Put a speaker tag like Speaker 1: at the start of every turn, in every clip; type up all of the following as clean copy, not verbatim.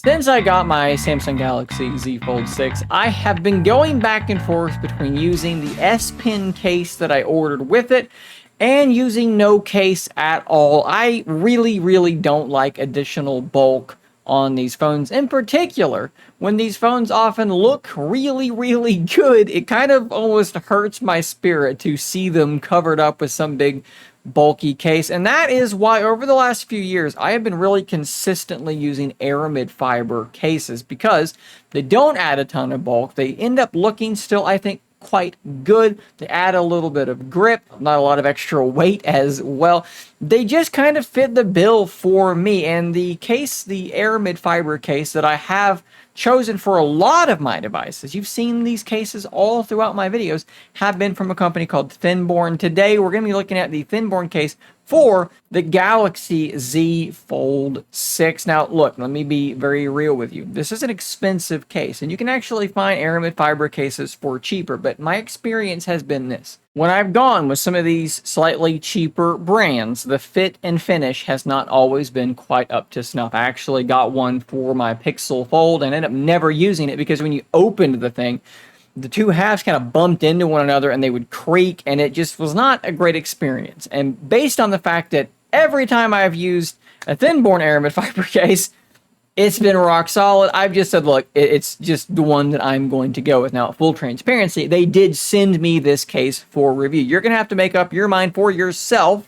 Speaker 1: Since I got my Samsung Galaxy Z Fold 6, I have been going back and forth between using the S Pen case that I ordered with it and using no case at all. I really don't like additional bulk on these phones. In particular, when these phones often look really good, it kind of almost hurts my spirit to see them covered up with some big bulky case. And that is why over the last few years, I have been really consistently using Aramid fiber cases because they don't add a ton of bulk. They end up looking still, I think, quite good. They add a little bit of grip, not a lot of extra weight as well. They just kind of fit the bill for me. And the case, the Aramid fiber case that I have chosen for a lot of my devices, you've seen these cases all throughout my videos, have been from a company called Thinborne. Today, we're going to be looking at the Thinborne case for the Galaxy Z Fold 6. Now, look, let me be very real with you. This is an expensive case, and you can actually find Aramid fiber cases for cheaper, but my experience has been this. When I've gone with some of these slightly cheaper brands, the fit and finish has not always been quite up to snuff. I actually got one for my Pixel Fold and ended up never using it because when you opened the thing, the two halves kind of bumped into one another and they would creak, and it just was not a great experience. And based on the fact that every time I've used a Thinborne Aramid fiber case, it's been rock solid, I've just said, look, it's just the one that I'm going to go with. Now, full transparency, they did send me this case for review. You're going to have to make up your mind for yourself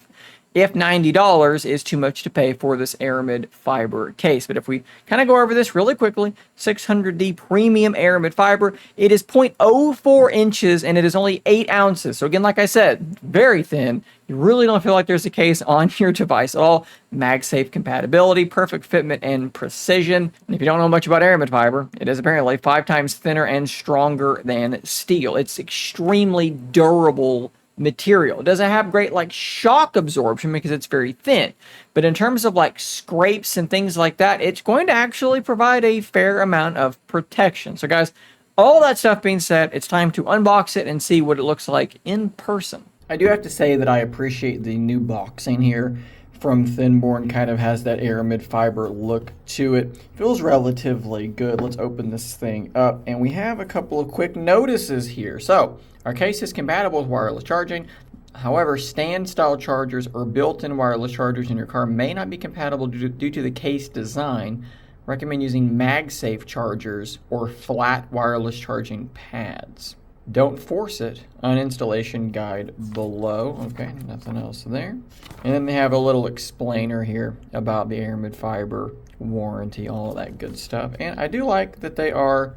Speaker 1: if $90 is too much to pay for this Aramid fiber case. But if we kind of go over this really quickly, 600D premium Aramid fiber, it is 0.04 inches and it is only 8 ounces. So again, like I said, very thin. You really don't feel like there's a case on your device at all. MagSafe compatibility, perfect fitment and precision. And if you don't know much about Aramid fiber, it is apparently 5 times thinner and stronger than steel. It's extremely durable material. It doesn't have great like shock absorption because it's very thin, but in terms of like scrapes and things like that, it's going to actually provide a fair amount of protection. So guys, all that stuff being said, it's time to unbox it and see what it looks like in person. I do have to say that I appreciate the new boxing here from Thinborne. Kind of has that Aramid fiber look to it. Feels relatively good. Let's open this thing up, and we have a couple of quick notices here. So our case is compatible with wireless charging. However, stand-style chargers or built-in wireless chargers in your car may not be compatible due to the case design. Recommend using MagSafe chargers or flat wireless charging pads. Don't force it. An installation guide below. Okay, nothing else there. And then they have a little explainer here about the Aramid fiber warranty, all of that good stuff. And I do like that they are,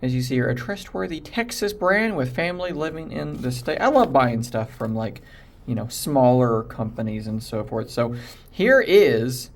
Speaker 1: as you see here, a trustworthy Texas brand with family living in the state. I love buying stuff from like, you know, smaller companies and so forth. So here is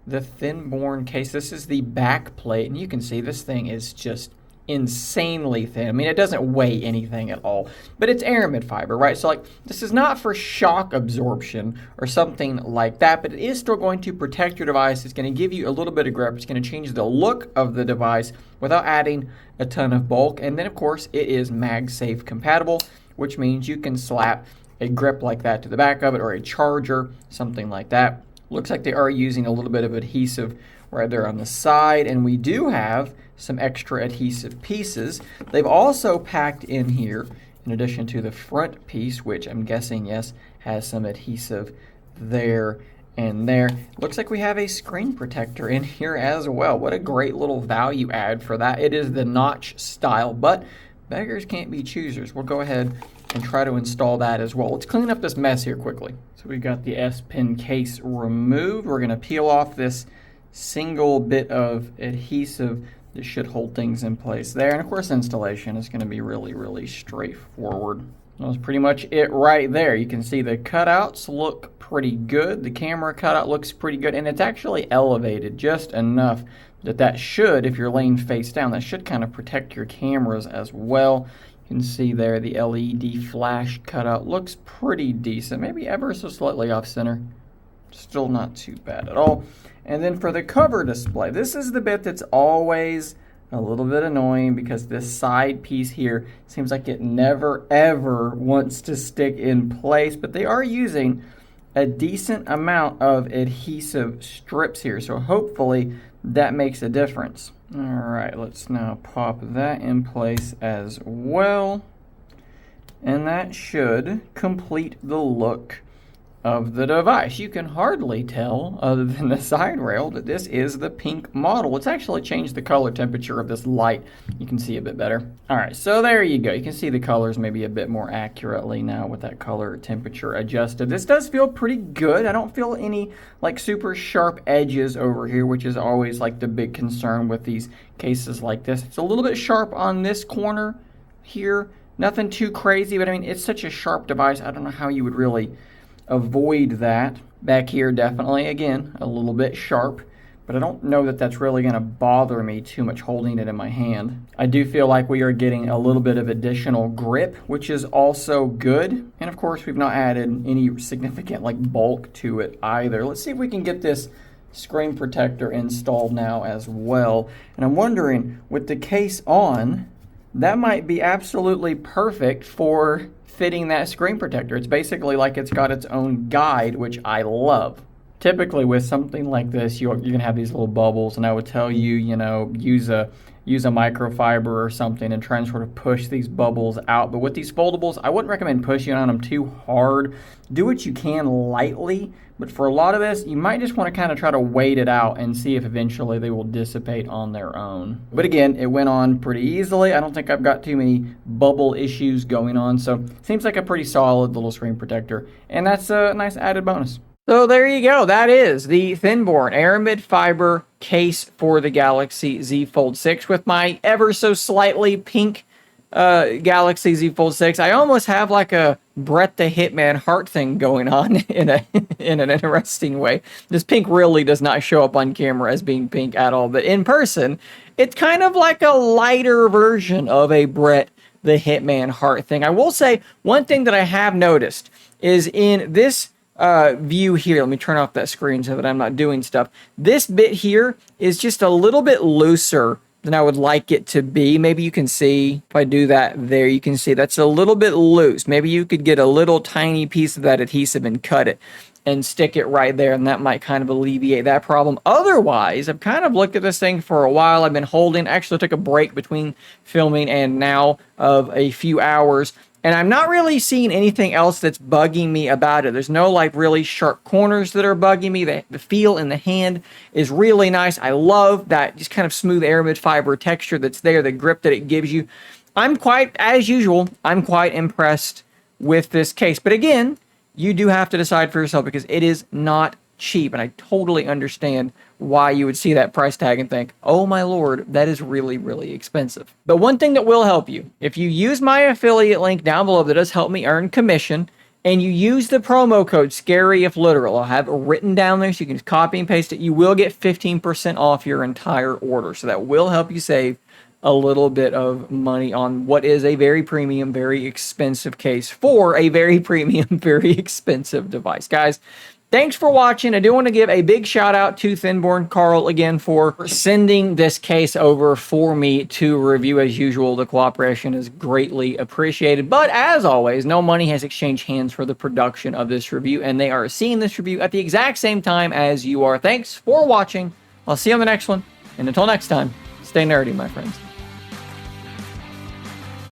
Speaker 1: the Thinborne case. This is the back plate, and you can see this thing is just insanely thin. I mean, it doesn't weigh anything at all, but it's Aramid fiber, right? So like, this is not for shock absorption or something like that, but it is still going to protect your device. It's going to give you a little bit of grip. It's going to change the look of the device without adding a ton of bulk. And then of course it is MagSafe compatible, which means you can slap a grip like that to the back of it, or a charger, something like that. Looks like they are using a little bit of adhesive right there on the side, and we do have some extra adhesive pieces. They've also packed in here, in addition to the front piece, which I'm guessing, yes, has some adhesive there and there. Looks like we have a screen protector in here as well. What a great little value add for that. It is the notch style, but beggars can't be choosers. We'll go ahead and try to install that as well. Let's clean up this mess here quickly. So we got the S Pen case removed. We're going to peel off this single bit of adhesive. This should hold things in place there. And of course, installation is going to be really straightforward. That was pretty much it right there. You can see the cutouts look pretty good. The camera cutout looks pretty good, and it's actually elevated just enough that should, if you're laying face down, that should kind of protect your cameras as well. You can see there the LED flash cutout looks pretty decent, maybe ever so slightly off center. Still not too bad at all. And then for the cover display, this is the bit that's always a little bit annoying because this side piece here seems like it never ever wants to stick in place, but they are using a decent amount of adhesive strips here, so hopefully that makes a difference. All right, let's now pop that in place as well. And that should complete the look of the device. You can hardly tell, other than the side rail, that this is the pink model. Let's actually change the color temperature of this light. You can see a bit better. All right, so there you go. You can see the colors maybe a bit more accurately now with that color temperature adjusted. This does feel pretty good. I don't feel any like super sharp edges over here, which is always like the big concern with these cases like this. It's a little bit sharp on this corner here. Nothing too crazy, but I mean, it's such a sharp device. I don't know how you would really avoid that. Back here, definitely, again, a little bit sharp, but I don't know that that's really going to bother me too much holding it in my hand. I do feel like we are getting a little bit of additional grip, which is also good. And of course, we've not added any significant like bulk to it either. Let's see if we can get this screen protector installed now as well. And I'm wondering, with the case on, that might be absolutely perfect for fitting that screen protector. It's basically like it's got its own guide, which I love. Typically with something like this, you're going to have these little bubbles, and I would tell you, you know, use a microfiber or something and try and sort of push these bubbles out. But with these foldables, I wouldn't recommend pushing on them too hard. Do what you can lightly, but for a lot of this, you might just want to kind of try to wait it out and see if eventually they will dissipate on their own. But again, it went on pretty easily. I don't think I've got too many bubble issues going on, so seems like a pretty solid little screen protector, and that's a nice added bonus. So there you go. That is the Thinborne Aramid fiber case for the Galaxy Z Fold 6 with my ever so slightly pink Galaxy Z Fold 6. I almost have like a Brett the Hitman heart thing going on in an interesting way. This pink really does not show up on camera as being pink at all, but in person, it's kind of like a lighter version of a Brett the Hitman heart thing. I will say one thing that I have noticed is in this view here, let me turn off that screen so that I'm not doing stuff. This bit here is just a little bit looser than I would like it to be. Maybe you can see, if I do that there, you can see that's a little bit loose. Maybe you could get a little tiny piece of that adhesive and cut it and stick it right there, and that might kind of alleviate that problem. Otherwise, I've kind of looked at this thing for a while. I've been holding, actually took a break between filming and now of a few hours, and I'm not really seeing anything else that's bugging me about it. There's no like really sharp corners that are bugging me. The feel in the hand is really nice. I love that just kind of smooth Aramid fiber texture that's there, the grip that it gives you. As usual, I'm quite impressed with this case. But again, you do have to decide for yourself because it is not cheap, and I totally understand why you would see that price tag and think, oh my lord, that is really, really expensive. But one thing that will help you, if you use my affiliate link down below that does help me earn commission, and you use the promo code Scary If Literal, I'll have it written down there so you can just copy and paste it, you will get 15% off your entire order. So that will help you save a little bit of money on what is a very premium, very expensive case for a very premium, very expensive device. Guys, thanks for watching. I do want to give a big shout out to Thinborne Carl again for sending this case over for me to review. As usual, the cooperation is greatly appreciated. But as always, no money has exchanged hands for the production of this review, and they are seeing this review at the exact same time as you are. Thanks for watching. I'll see you on the next one. And until next time, stay nerdy, my friends.